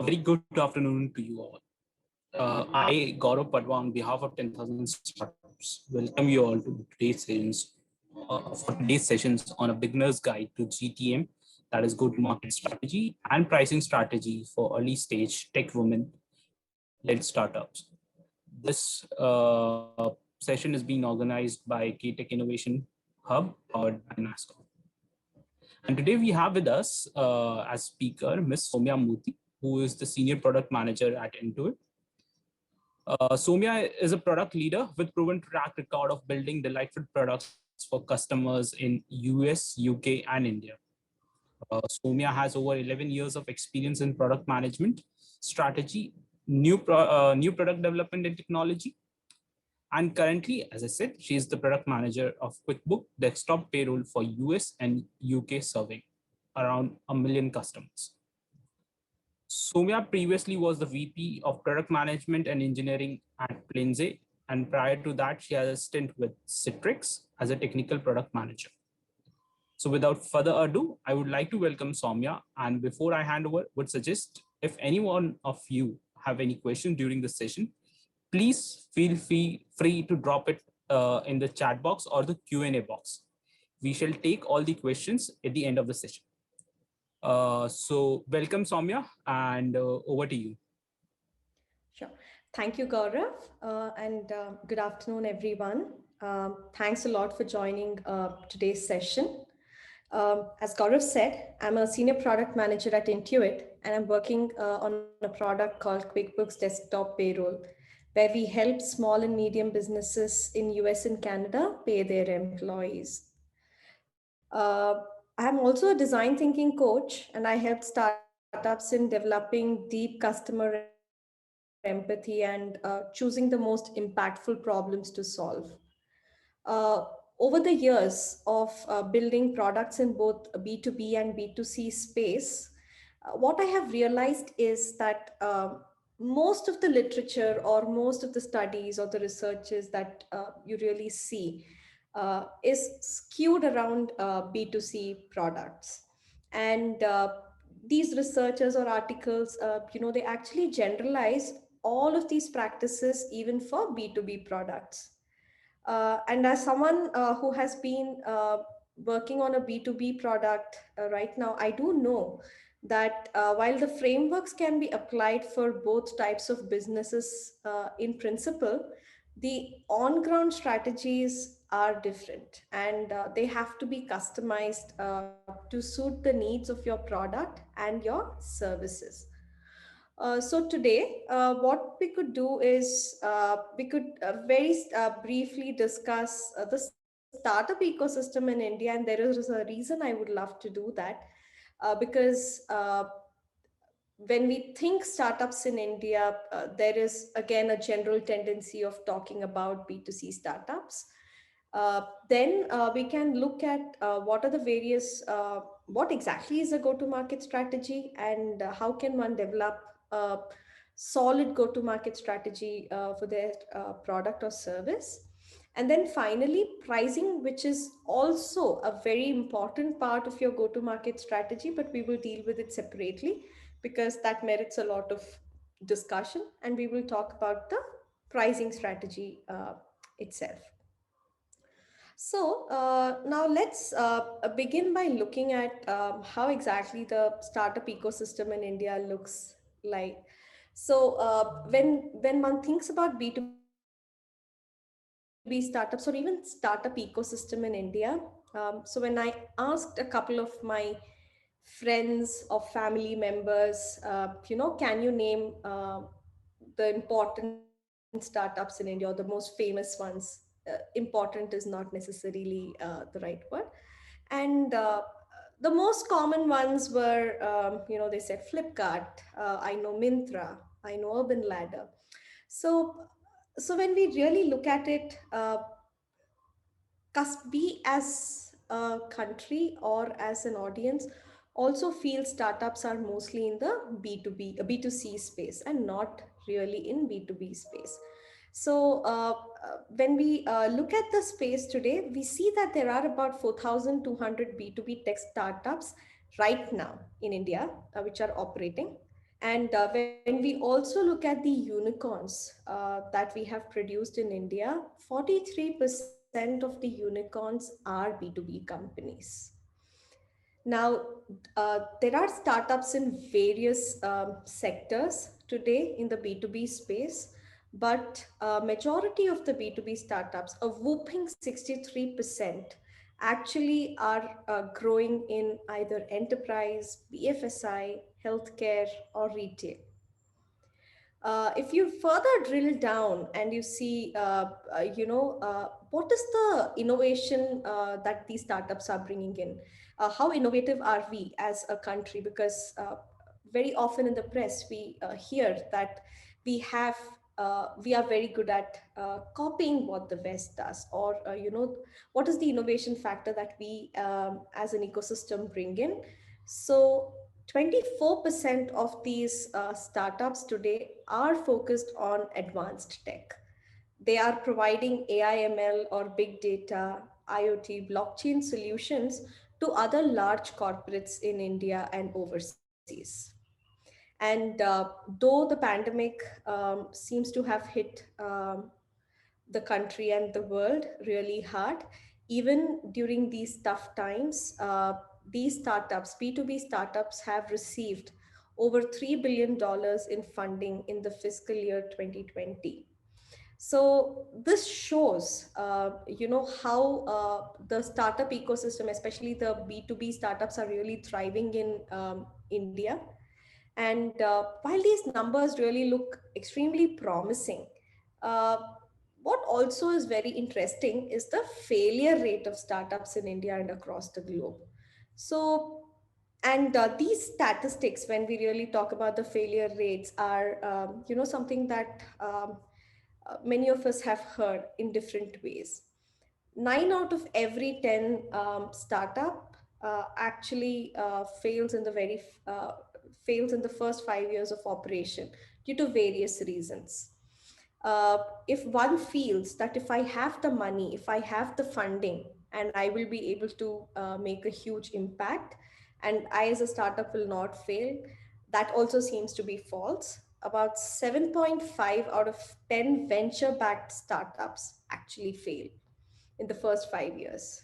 Very good afternoon to you all. I, Gaurav Padwa, on behalf of 10,000 Startups, welcome you all to today's sessions on a beginner's guide to GTM, that is go-to-market strategy and pricing strategy for early stage tech women-led startups. This session is being organized by KTech Innovation Hub, powered by NASCOM. And today we have with us as speaker Ms. Soumya Murthy, who is the Senior Product Manager at Intuit. Soumya is a product leader with proven track record of building delightful products for customers in US, UK, and India. Soumya has over 11 years of experience in product management, strategy, new product development and technology. And currently, as I said, she is the product manager of QuickBook Desktop Payroll for US and UK, serving around 1 million customers. Soumya previously was the VP of Product Management and Engineering at Plainzee, and prior to that, she has a stint with Citrix as a technical product manager. So without further ado, I would like to welcome Soumya. And before I hand over, would suggest if anyone of you have any questions during the session, please feel free to drop it in the chat box or the Q&A box. We shall take all the questions at the end of the session. So welcome, Soumya, and over to you. Sure. Thank you, Gaurav, and good afternoon, everyone. Thanks a lot for joining today's session. As Gaurav said, I'm a senior product manager at Intuit, and I'm working on a product called QuickBooks Desktop Payroll, where we help small and medium businesses in US and Canada pay their employees. I'm also a design thinking coach, and I help startups in developing deep customer empathy and choosing the most impactful problems to solve. Over the years of building products in both B2B and B2C space, what I have realized is that most of the literature or most of the studies or the researches that you really see is skewed around B2C products. And these researchers or articles, they actually generalize all of these practices even for B2B products. And as someone who has been working on a B2B product right now, I do know that while the frameworks can be applied for both types of businesses in principle, the on-ground strategies are different, and they have to be customized to suit the needs of your product and your services. So today, what we could do is we could very briefly discuss the startup ecosystem in India, and there is a reason I would love to do that because when we think startups in India, there is again a general tendency of talking about B2C startups. Then we can look at what are the various, what exactly is a go-to-market strategy, and how can one develop a solid go-to-market strategy for their product or service. And then finally, pricing, which is also a very important part of your go-to-market strategy, but we will deal with it separately because that merits a lot of discussion, and we will talk about the pricing strategy itself. So now let's begin by looking at how exactly the startup ecosystem in India looks like. So when one thinks about B2B startups or even startup ecosystem in India, so when I asked a couple of my friends or family members, can you name the important startups in India or the most famous ones? Important is not necessarily the right word. And the most common ones were, they said Flipkart, I know Myntra, I know Urban Ladder. So, so when we really look at it, we as a country or as an audience also feel startups are mostly in the B2C space and not really in B2B space. So when we look at the space today, we see that there are about 4,200 B2B tech startups right now in India, which are operating. And when we also look at the unicorns that we have produced in India, 43% of the unicorns are B2B companies. Now, there are startups in various sectors today in the B2B space, but majority of the B2B startups, a whooping 63%, actually are growing in either enterprise, BFSI, healthcare, or retail. If you further drill down and you see, what is the innovation that these startups are bringing in? How innovative are we as a country? Because very often in the press, we hear that we have we are very good at copying what the West does, or what is the innovation factor that we as an ecosystem bring in? So 24% of these startups today are focused on advanced tech. They are providing AI, ML, or big data, IoT, blockchain solutions to other large corporates in India and overseas. And though the pandemic seems to have hit the country and the world really hard, even during these tough times, these startups, B2B startups, have received over $3 billion in funding in the fiscal year 2020. So this shows, how the startup ecosystem, especially the B2B startups, are really thriving in India. And while these numbers really look extremely promising, uh, what also is very interesting is the failure rate of startups in India and across the globe. So, and these statistics, when we really talk about the failure rates, are something that many of us have heard in different ways. 9 out of every 10 startup actually fails in the first 5 years of operation due to various reasons. uh, if one feels that if I have the money, if I have the funding, and I will be able to make a huge impact, and I as a startup will not fail, that also seems to be false. About 7.5 out of 10 venture backed startups actually fail in the first 5 years.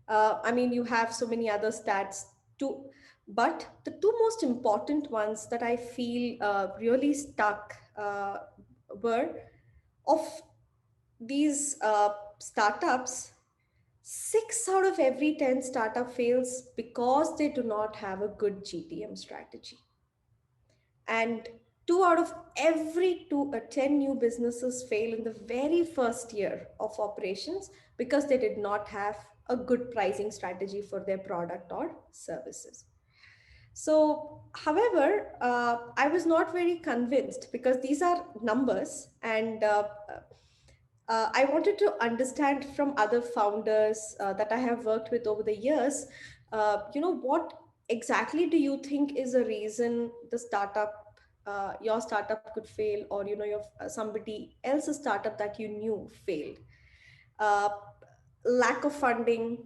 I mean, you have so many other stats too, but the two most important ones that I feel really stuck were, of these startups, 6 out of every 10 startup fails because they do not have a good GTM strategy. And 10 new businesses fail in the very first year of operations because they did not have a good pricing strategy for their product or services. So, however, I was not very convinced because these are numbers, and I wanted to understand from other founders that I have worked with over the years, what exactly do you think is a reason your startup could fail, or somebody else's startup that you knew failed? uh, Lack of funding,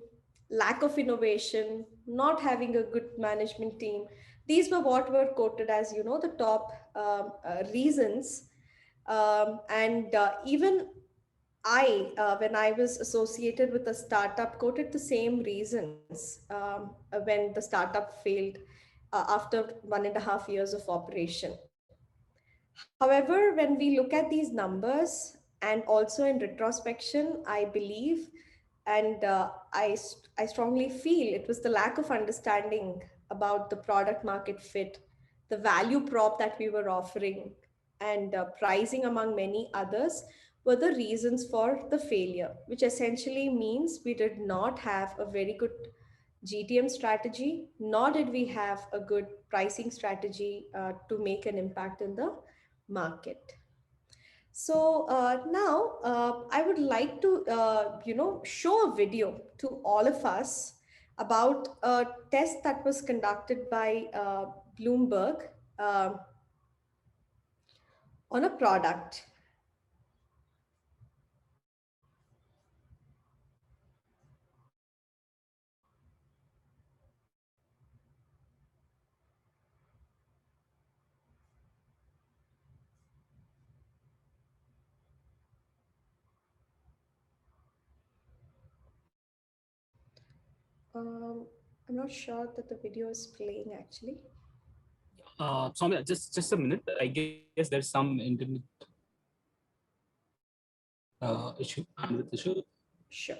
lack of innovation, not having a good management team. These were what were quoted as, the top reasons. And even when I was associated with a startup, quoted the same reasons when the startup failed after 1.5 years of operation. However, when we look at these numbers and also in retrospection, I believe and I strongly feel it was the lack of understanding about the product market fit, the value prop that we were offering, and pricing, among many others, were the reasons for the failure, which essentially means we did not have a very good GTM strategy, nor did we have a good pricing strategy to make an impact in the market. So now I would like to, show a video to all of us about a test that was conducted by Bloomberg uh, on a product. I'm not sure that the video is playing actually. Soumya, just a minute. I guess there's some internet issue, bandwidth issue. Sure.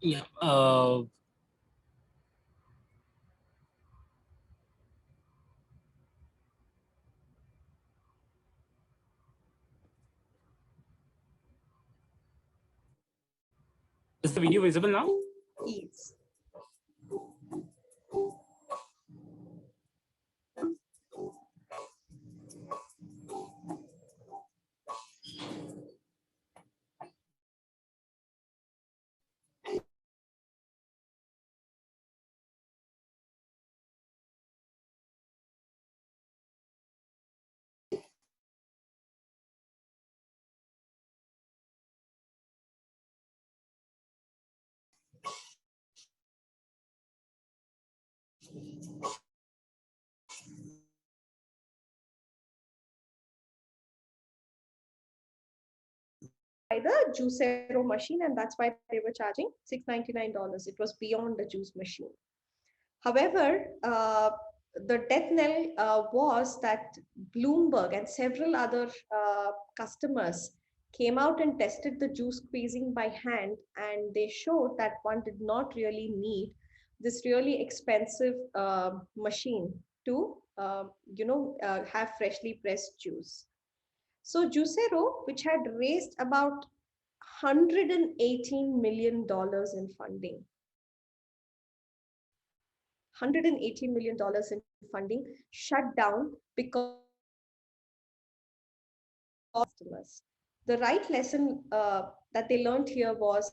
Yeah. Is the video visible now? Yes. By the Juicero machine, and that's why they were charging $699. It was beyond the juice machine. However, the death knell was that Bloomberg and several other customers came out and tested the juice squeezing by hand, and they showed that one did not really need this really expensive machine to, have freshly pressed juice. So Juicero, which had raised about $118 million in funding, $118 million in funding, shut down because of customers. The right lesson that they learned here was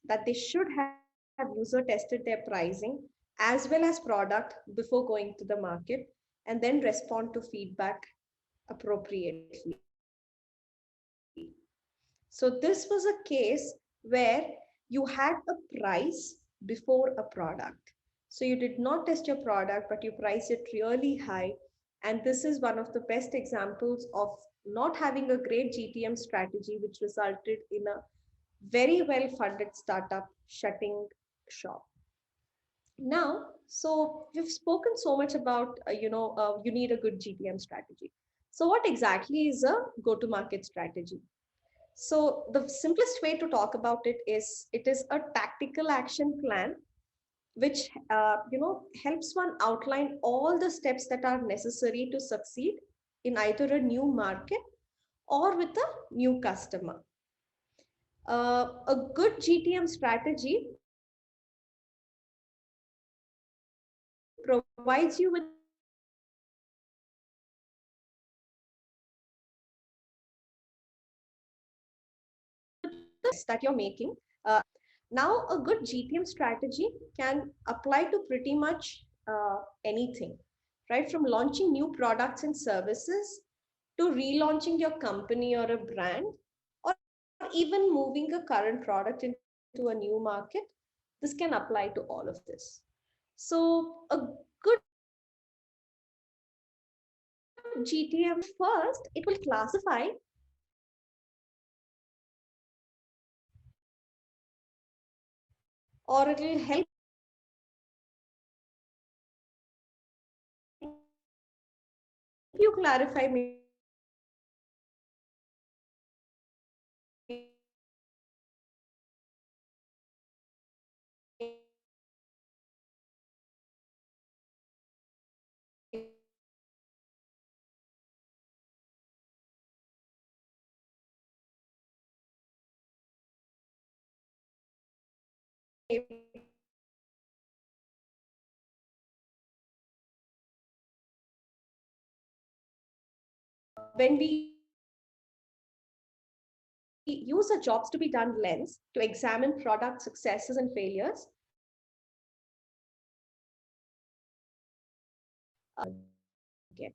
that they should have user tested their pricing as well as product before going to the market, and then respond to feedback appropriately. So this was a case where you had a price before a product. So you did not test your product, but you priced it really high. And this is one of the best examples of not having a great GTM strategy, which resulted in a very well funded startup shutting shop. Now, so we've spoken so much about, you need a good GTM strategy. So what exactly is a go-to-market strategy? So the simplest way to talk about it is a tactical action plan, which helps one outline all the steps that are necessary to succeed in either a new market or with a new customer. A good GTM strategy provides you with that you're making. Now, a good GTM strategy can apply to pretty much anything, right? From launching new products and services to relaunching your company or a brand, or even moving a current product into a new market. This can apply to all of this. So, a good GTM first, it will classify or it will help you clarify when we use a jobs to be done lens to examine product successes and failures, again,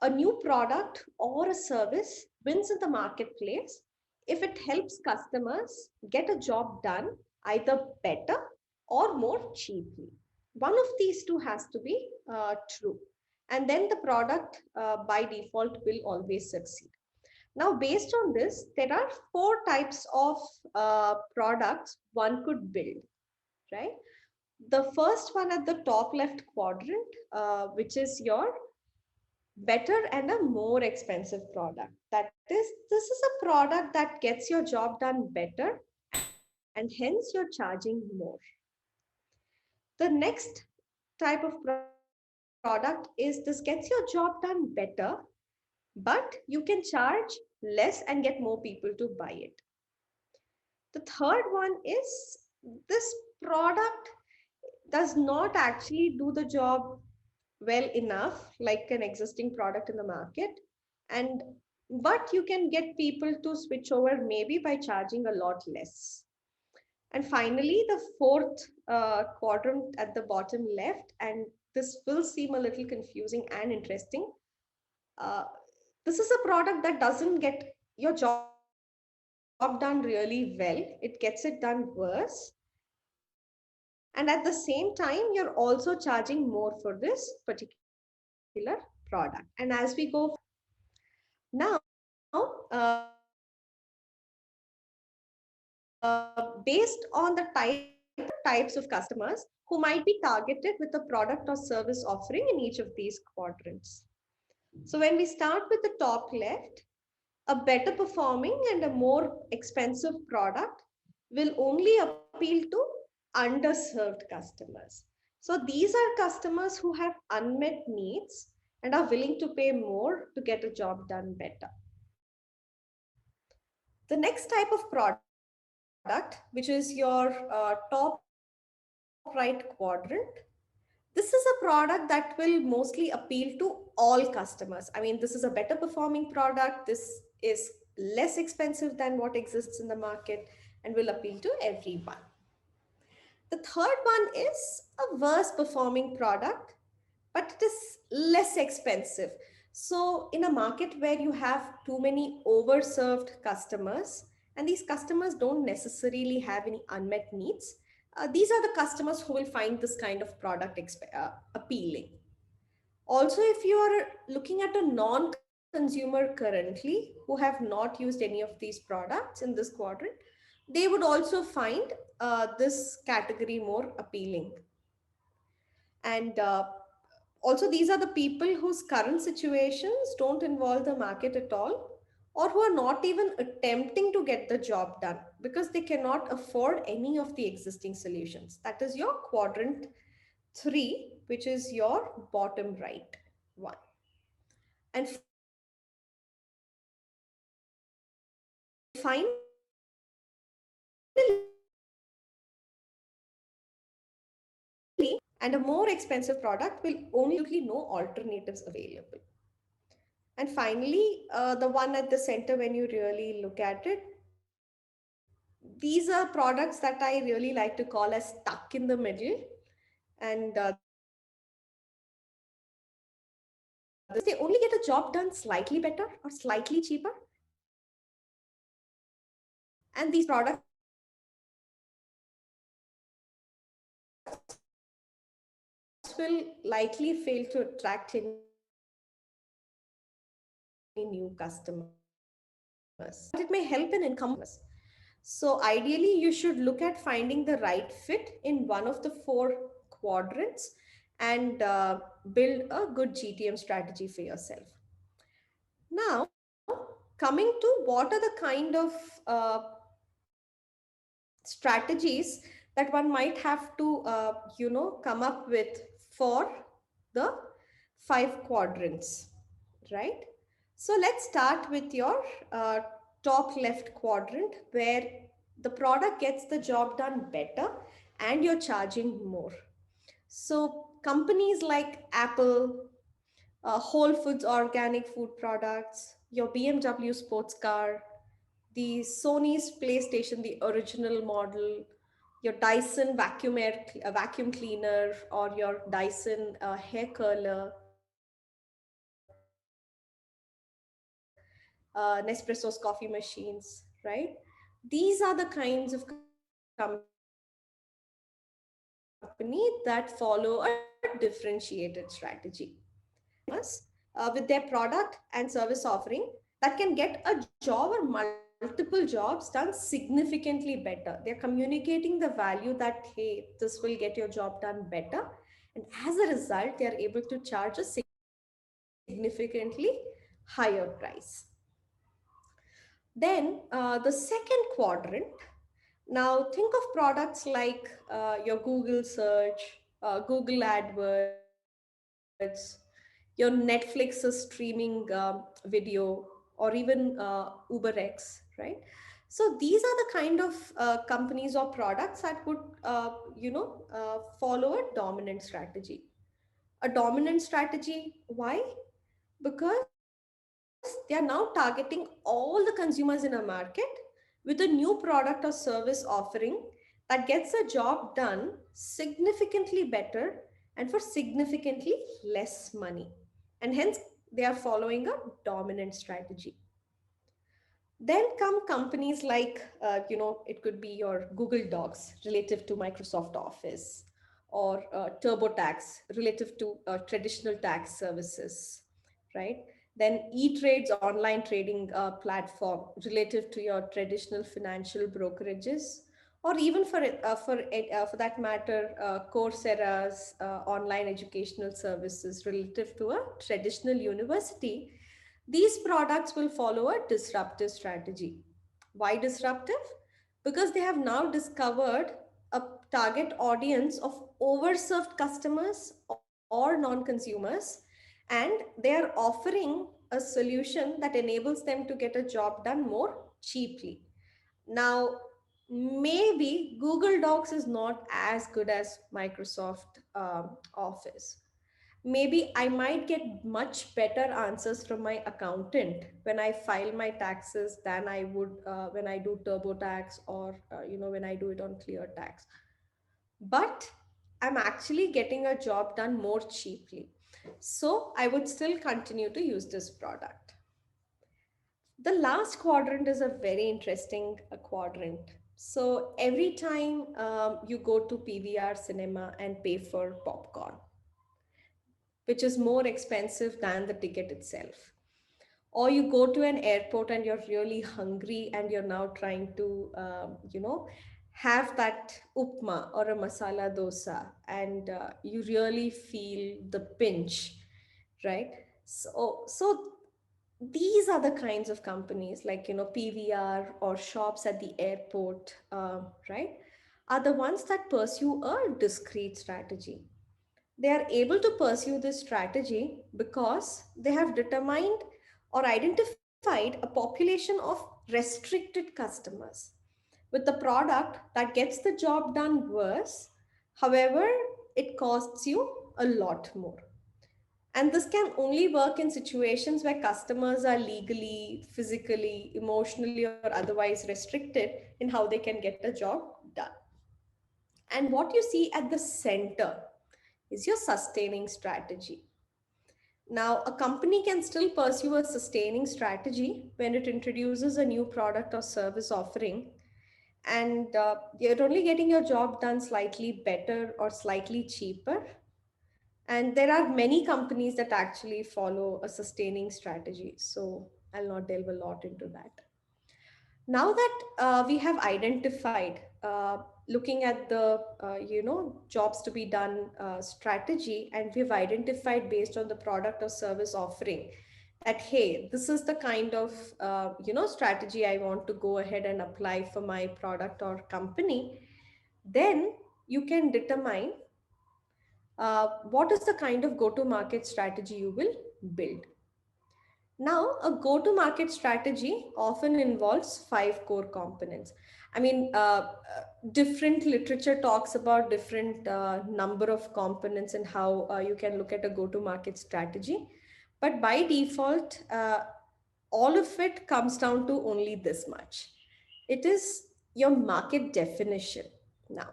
a new product or a service wins in the marketplace if it helps customers get a job done either better or more cheaply. One of these two has to be true. And then the product by default will always succeed. Now, based on this, there are four types of products one could build, right? The first one at the top left quadrant, which is your better and a more expensive product. That is, this is a product that gets your job done better and hence you're charging more. The next type of product is this gets your job done better, but you can charge less and get more people to buy it. The third one is this product does not actually do the job well enough like an existing product in the market, and but you can get people to switch over maybe by charging a lot less. And finally, the fourth quadrant at the bottom left, and this will seem a little confusing and interesting. Uh, this is a product that doesn't get your job done really well. It gets it done worse. And at the same time, you're also charging more for this particular product. And as we go now, based on the types of customers who might be targeted with a product or service offering in each of these quadrants. So when we start with the top left, a better performing and a more expensive product will only appeal to underserved customers. So these are customers who have unmet needs and are willing to pay more to get a job done better. The next type of product, which is your top right quadrant, this is a product that will mostly appeal to all customers. I mean, this is a better performing product. This is less expensive than what exists in the market and will appeal to everyone. The third one is a worse performing product, but it is less expensive. So, in a market where you have too many overserved customers, and these customers don't necessarily have any unmet needs, these are the customers who will find this kind of product appealing. Also, if you are looking at a non consumer currently who have not used any of these products in this quadrant, they would also find this category more appealing. And also, these are the people whose current situations don't involve the market at all, or who are not even attempting to get the job done because they cannot afford any of the existing solutions. That is your quadrant three, which is your bottom right one. And finally, and a more expensive product will only no alternatives available. And finally, the one at the center, when you really look at it, these are products that I really like to call as stuck in the middle. And they only get a job done slightly better or slightly cheaper. And these products will likely fail to attract any new customers. But it may help in income. So ideally, you should look at finding the right fit in one of the four quadrants and build a good GTM strategy for yourself. Now, coming to what are the kind of uh, strategies that one might have to, come up with for the five quadrants, right? So let's start with your top left quadrant where the product gets the job done better and you're charging more. So companies like Apple, Whole Foods organic food products, your BMW sports car, the Sony's PlayStation, the original model, your Dyson vacuum cleaner, or your Dyson hair curler, Nespresso's coffee machines, right? These are the kinds of companies who are really, really good at that follow a differentiated strategy. With their product and service offering that can get a job or multiple jobs done significantly better. They're communicating the value that, hey, this will get your job done better. And as a result, they are able to charge a significantly higher price. Then the second quadrant. Now think of products like your Google search, Google AdWords, your Netflix's streaming video, or even UberX, right? So these are the kind of companies or products that would, follow a dominant strategy. A dominant strategy, why? Because they are now targeting all the consumers in a market with a new product or service offering that gets a job done significantly better and for significantly less money. And hence, they are following a dominant strategy. Then come companies like, it could be your Google Docs relative to Microsoft Office, or TurboTax relative to traditional tax services, right? Then eTrade's online trading platform relative to your traditional financial brokerages, or even for that matter, Coursera's online educational services relative to a traditional university. These products will follow a disruptive strategy. Why disruptive? Because they have now discovered a target audience of overserved customers or non consumers, and they are offering a solution that enables them to get a job done more cheaply. Now, maybe Google Docs is not as good as Microsoft Office. Maybe I might get much better answers from my accountant when I file my taxes than I would when I do TurboTax, or when I do it on ClearTax. But I'm actually getting a job done more cheaply. So I would still continue to use this product. The last quadrant is a very interesting quadrant. So every time you go to PVR cinema and pay for popcorn, which is more expensive than the ticket itself. Or you go to an airport and you're really hungry and you're now trying to, have that upma or a masala dosa, and you really feel the pinch, right? So these are the kinds of companies like, PVR or shops at the airport, right? Are the ones that pursue a discrete strategy. They are able to pursue this strategy because they have determined or identified a population of restricted customers with the product that gets the job done worse. However, it costs you a lot more. And this can only work in situations where customers are legally, physically, emotionally, or otherwise restricted in how they can get a job done. And what you see at the center is your sustaining strategy. Now, a company can still pursue a sustaining strategy when it introduces a new product or service offering, and you're only getting your job done slightly better or slightly cheaper. And there are many companies that actually follow a sustaining strategy. So I'll not delve a lot into that. Now that we have identified, looking at the jobs to be done strategy, and we've identified based on the product or service offering that, hey, this is the kind of strategy I want to go ahead and apply for my product or company, then you can determine what is the kind of go to market strategy you will build. Now, a go to market strategy often involves 5 core components. I mean, different literature talks about different number of components and how you can look at a go to market strategy. But by default, all of it comes down to only this much. It is your market definition. Now,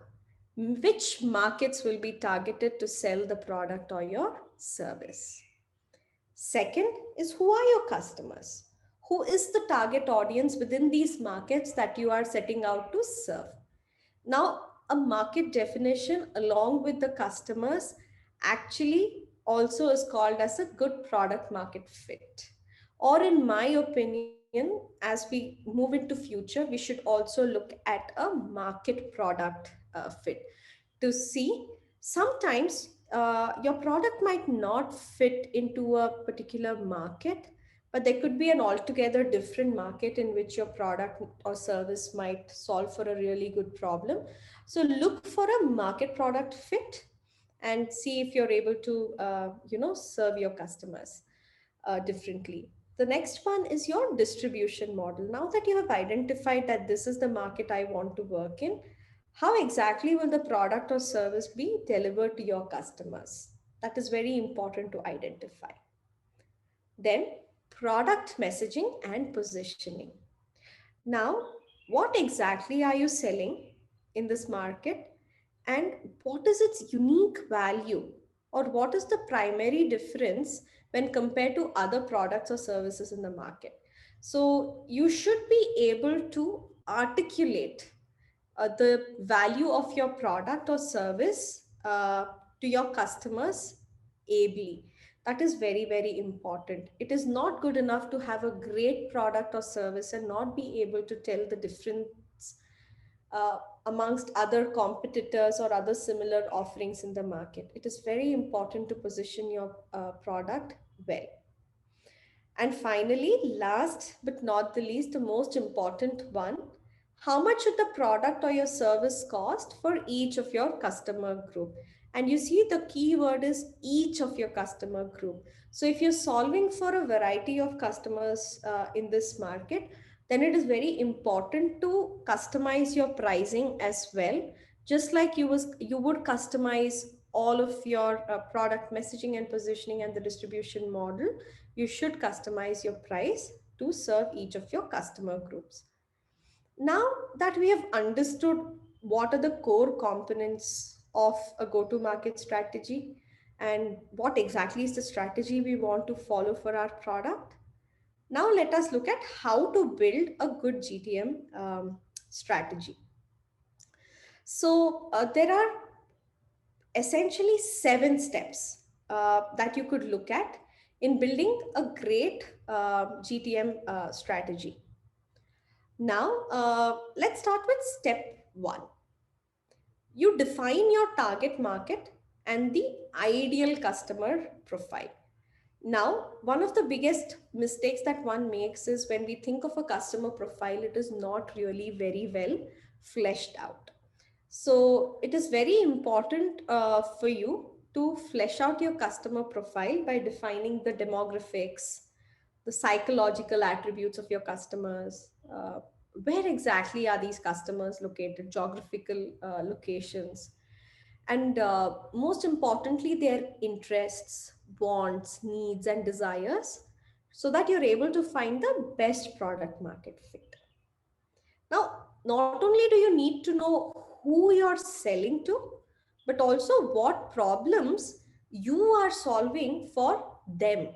which markets will be targeted to sell the product or your service? Second is, who are your customers? Who is the target audience within these markets that you are setting out to serve? Now, a market definition along with the customers actually also is called as a good product market fit. Or in my opinion, as we move into future, we should also look at a market product fit to see sometimes your product might not fit into a particular market, but there could be an altogether different market in which your product or service might solve for a really good problem. So look for a market product fit and see if you're able to serve your customers differently. The next one is your distribution model. Now that you have identified that this is the market I want to work in, how exactly will the product or service be delivered to your customers? That is very important to identify. Then, product messaging and positioning. Now, what exactly are you selling in this market, and what is its unique value, or what is the primary difference when compared to other products or services in the market? So, you should be able to articulate the value of your product or service to your customers ably. That is very, very important. It is not good enough to have a great product or service and not be able to tell the difference amongst other competitors or other similar offerings in the market. It is very important to position your product well. And finally, last but not the least, the most important one, how much should the product or your service cost for each of your customer group? And you see the keyword is each of your customer group. So if you're solving for a variety of customers in this market, then it is very important to customize your pricing as well. Just like you would customize all of your product messaging and positioning and the distribution model, you should customize your price to serve each of your customer groups. Now that we have understood what are the core components of a go-to-market strategy and what exactly is the strategy we want to follow for our product, now let us look at how to build a good GTM strategy. So there are essentially 7 steps that you could look at in building a great GTM strategy. Now, let's start with step 1. You define your target market and the ideal customer profile. Now, one of the biggest mistakes that one makes is when we think of a customer profile, it is not really very well fleshed out. So it is very important for you to flesh out your customer profile by defining the demographics, the psychological attributes of your customers. Where exactly are these customers located, geographical locations, and most importantly, their interests, wants, needs, and desires, so that you're able to find the best product market fit. Now, not only do you need to know who you're selling to, but also what problems you are solving for them.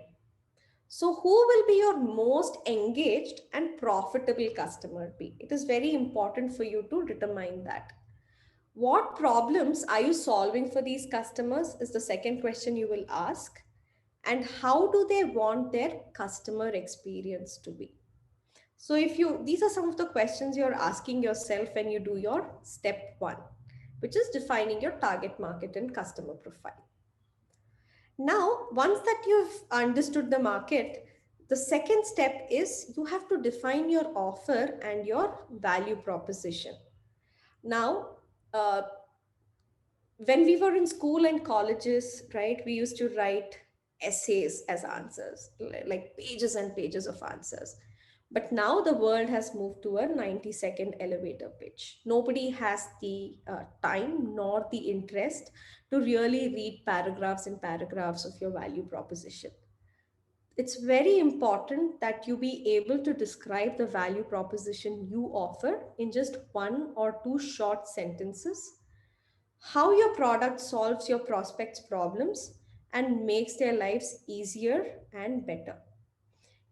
So, who will be your most engaged and profitable customer be? It is very important for you to determine that. What problems are you solving for these customers is the second question you will ask. And how do they want their customer experience to be? So these are some of the questions you're asking yourself when you do your step 1, which is defining your target market and customer profile. Now, once that you've understood the market, the second step is you have to define your offer and your value proposition. Now, when we were in school and colleges, right, we used to write essays as answers, like pages and pages of answers. But now the world has moved to a 90-second elevator pitch. Nobody has the time nor the interest to really read paragraphs and paragraphs of your value proposition. It's very important that you be able to describe the value proposition you offer in just 1 or 2 short sentences, how your product solves your prospects' problems and makes their lives easier and better.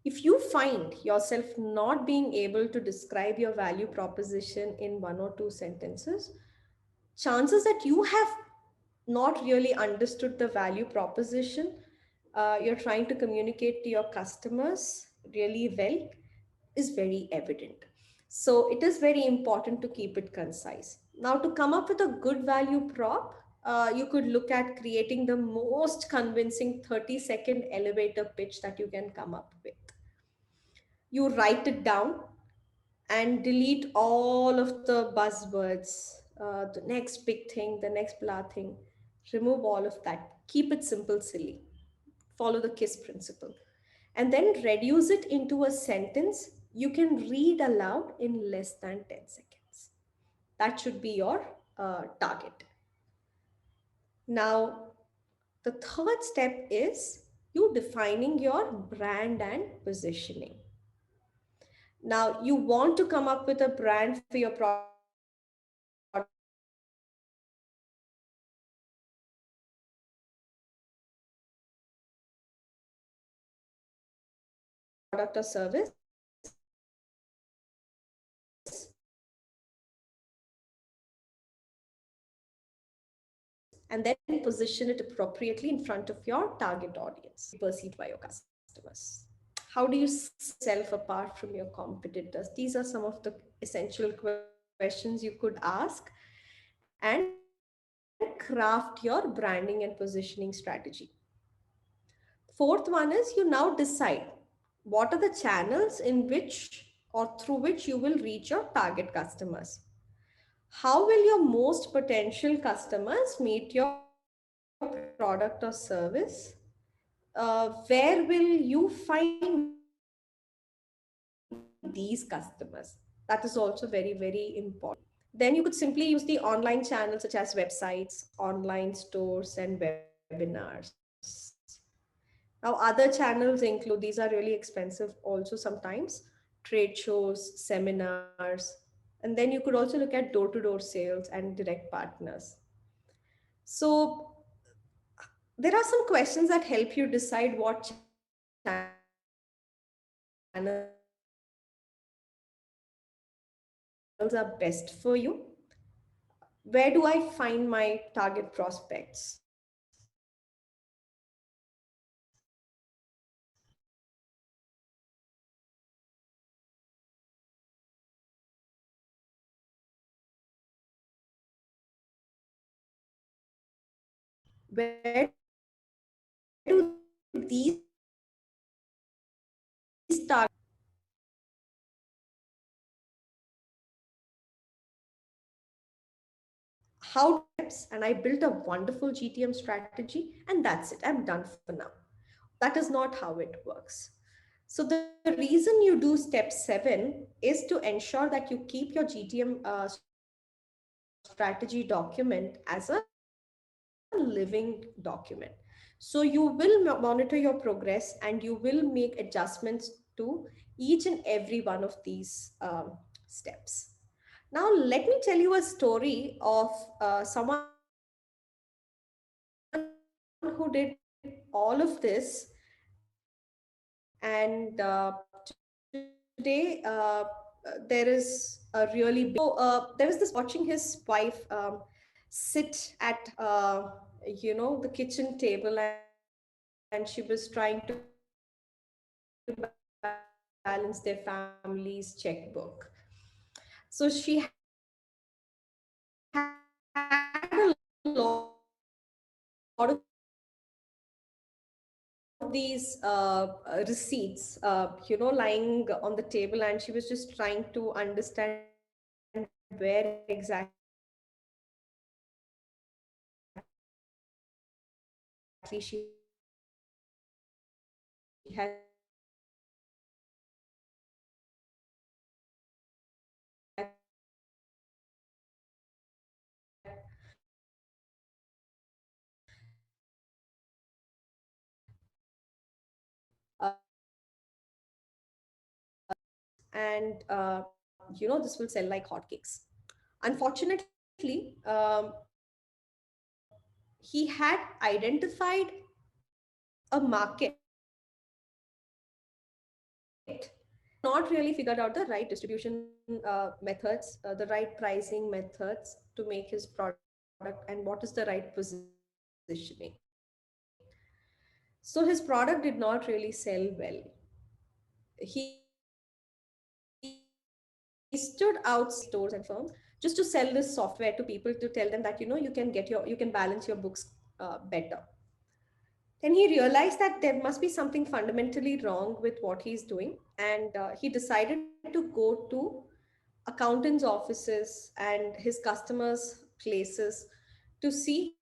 If you find yourself not being able to describe your value proposition in 1 or 2 sentences, chances that you have not really understood the value proposition you're trying to communicate to your customers really well is very evident. So it is very important to keep it concise. Now, to come up with a good value prop, you could look at creating the most convincing 30-second elevator pitch that you can come up with. You write it down and delete all of the buzzwords, the next big thing, the next blah thing. Remove all of that. Keep it simple, silly. Follow the KISS principle. And then reduce it into a sentence you can read aloud in less than 10 seconds. That should be your target. Now, the third step is you defining your brand and positioning. Now, you want to come up with a brand for your product or service. And then position it appropriately in front of your target audience, perceived by your customers. How do you self apart from your competitors? These are some of the essential questions you could ask and craft your branding and positioning strategy. Fourth one is you now decide what are the channels in which or through which you will reach your target customers. How will your most potential customers meet your product or service? Where will you find these customers? That is also very, very important. Then you could simply use the online channels such as websites, online stores, and webinars. Now, other channels include, these are really expensive also sometimes, trade shows, seminars, and then you could also look at door-to-door sales and direct partners. So there are some questions that help you decide what channels are best for you. Where do I find my target prospects? Where do these target? How steps, and I built a wonderful GTM strategy, and that's it. I'm done for now. That is not how it works. So the reason you do step 7 is to ensure that you keep your GTM strategy document as a living document. So you will monitor your progress and you will make adjustments to each and every one of these steps. Now, let me tell you a story of someone who did all of this. And today, there is a really big there was this person who was watching his wife sit at the kitchen table, and she was trying to balance their family's checkbook. So she had a lot of these receipts, lying on the table, and she was just trying to understand where exactly she has and this will sell like hotcakes. Unfortunately, he had identified a market, not really figured out the right distribution methods, the right pricing methods to make his product and what is the right positioning. So his product did not really sell well. He stood outside stores and firms just to sell this software to people to tell them that you can balance your books better. Then he realized that there must be something fundamentally wrong with what he's doing, and he decided to go to accountants' offices and his customers' places to see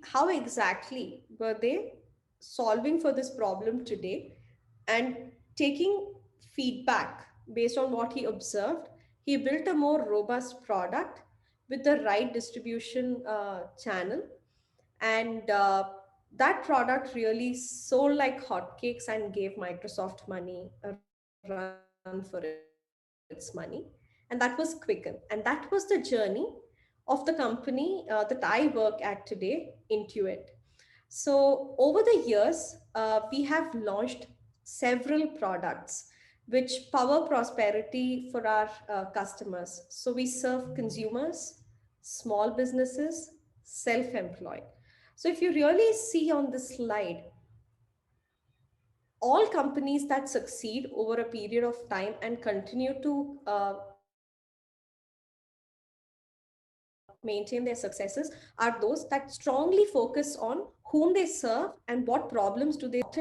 how exactly were they solving for this problem today, and taking feedback based on what he observed, he built a more robust product with the right distribution channel, and that product really sold like hotcakes and gave Microsoft money a run for its money. And that was Quicken. And that was the journey of the company that I work at today, Intuit. So over the years, we have launched several products which power prosperity for our customers. So we serve consumers, small businesses, self-employed. So if you really see on this slide, all companies that succeed over a period of time and continue to maintain their successes are those that strongly focus on whom they serve and what problems do they solve.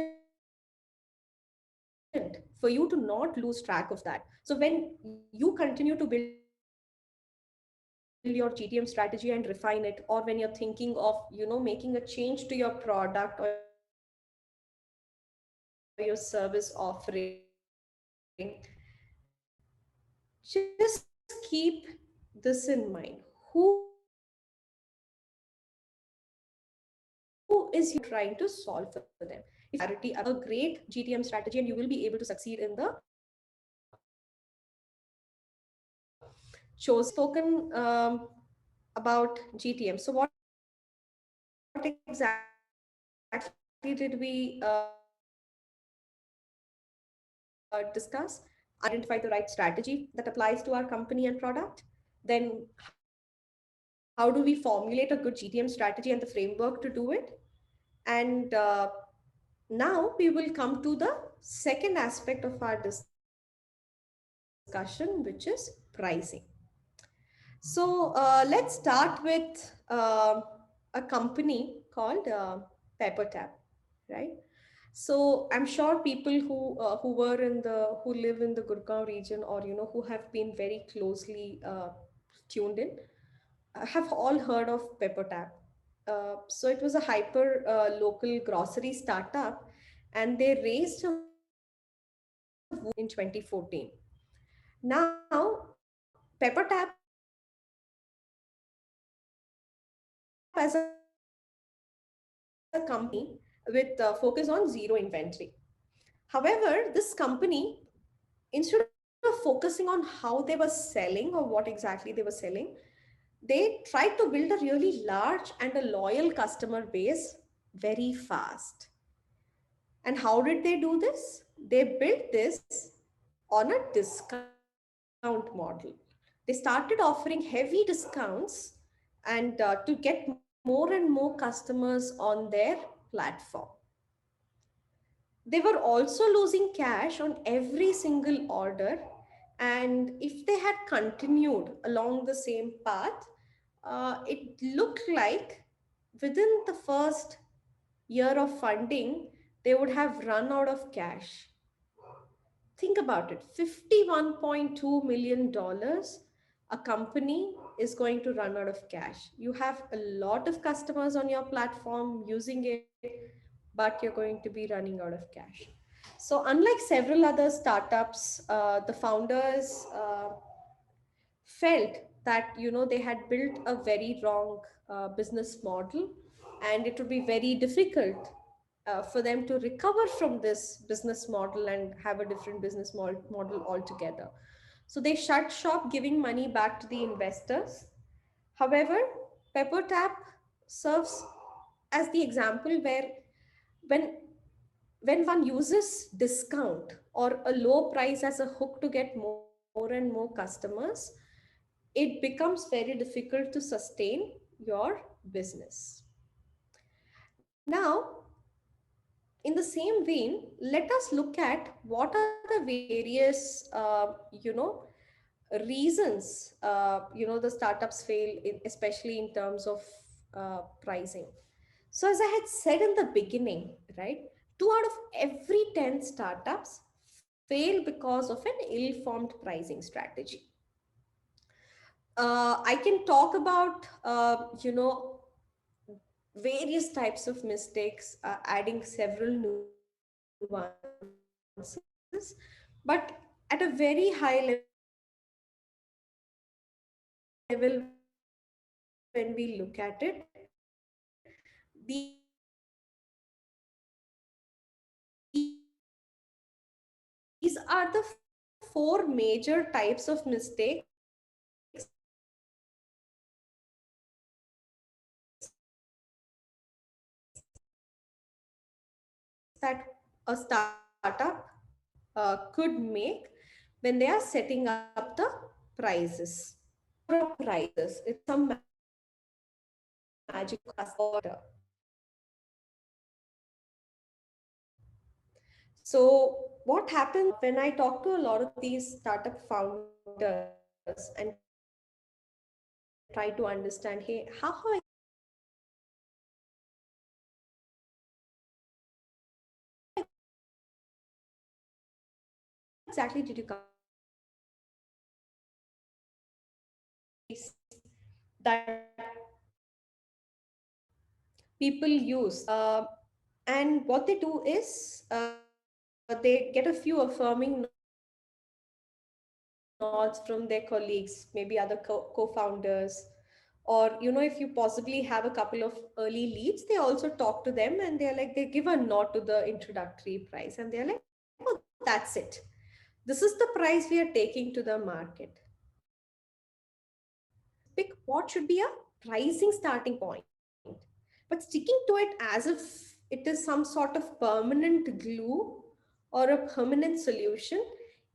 Very important for you to not lose track of that. So when you continue to build your GTM strategy and refine it, or when you're thinking of making a change to your product or your service offering, just keep this in mind. Who is your customer trying to solve for them? If you have clarity about a great GTM strategy, and you will be able to succeed in the chosen. So we have spoken about GTM. So what exactly did we discuss? Identify the right strategy that applies to our company and product. Then how do we formulate a good GTM strategy and the framework to do it? And now we will come to the second aspect of our discussion, which is pricing. So let's start with a company called PepperTap, right? So I'm sure people who live in the Gurgaon region, or who have been very closely tuned in, have all heard of PepperTap. So it was a hyper local grocery startup, and they raised a in 2014. Now, PepperTap as a company with focus on zero inventory. However, this company, instead of focusing on how they were selling or what exactly they were selling, they tried to build a really large and a loyal customer base very fast. And how did they do this? They built this on a discount model. They started offering heavy discounts and to get more and more customers on their platform. They were also losing cash on every single order. And if they had continued along the same path, it looked like within the first year of funding, they would have run out of cash. Think about it, $51.2 million, a company is going to run out of cash. You have a lot of customers on your platform using it, but you're going to be running out of cash. So, unlike several other startups, the founders felt that they had built a very wrong business model, and it would be very difficult for them to recover from this business model and have a different model altogether. So they shut shop, giving money back to the investors. However, PepperTap serves as the example where when one uses discount or a low price as a hook to get more and more customers, it becomes very difficult to sustain your business. Now, in the same vein, let us look at what are the various, reasons, the startups fail, especially in terms of pricing. So, as I had said in the beginning, right, 2 out of every 10 startups fail because of an ill-formed pricing strategy. I can talk about, various types of mistakes, adding several nuances, but at a very high level, when we look at it, these are the four major types of mistakes that a startup could make when they are setting up the prices. Prices, it's some magic order. So, what happens when I talk to a lot of these startup founders and try to understand, hey, how have I exactly did you come that people use? And what they do is they get a few affirming nods from their colleagues, maybe other co-founders, or if you possibly have a couple of early leads, they also talk to them and they're like, they give a nod to the introductory price and they're like, oh, that's it. This is the price we are taking to the market. Pick what should be a pricing starting point, but sticking to it as if it is some sort of permanent glue or a permanent solution,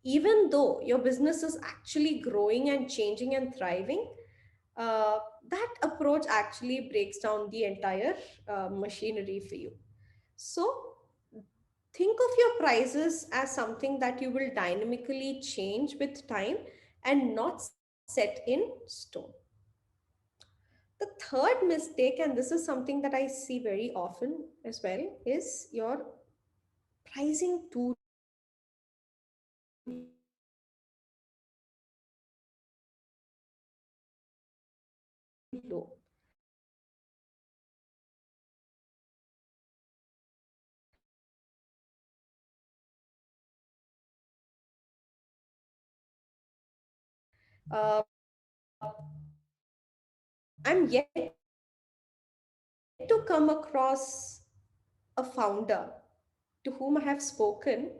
even though your business is actually growing and changing and thriving. That approach actually breaks down the entire machinery for you. So, think of your prices as something that you will dynamically change with time and not set in stone. The third mistake, and this is something that I see very often as well, is your pricing too low. I'm yet to come across a founder to whom I have spoken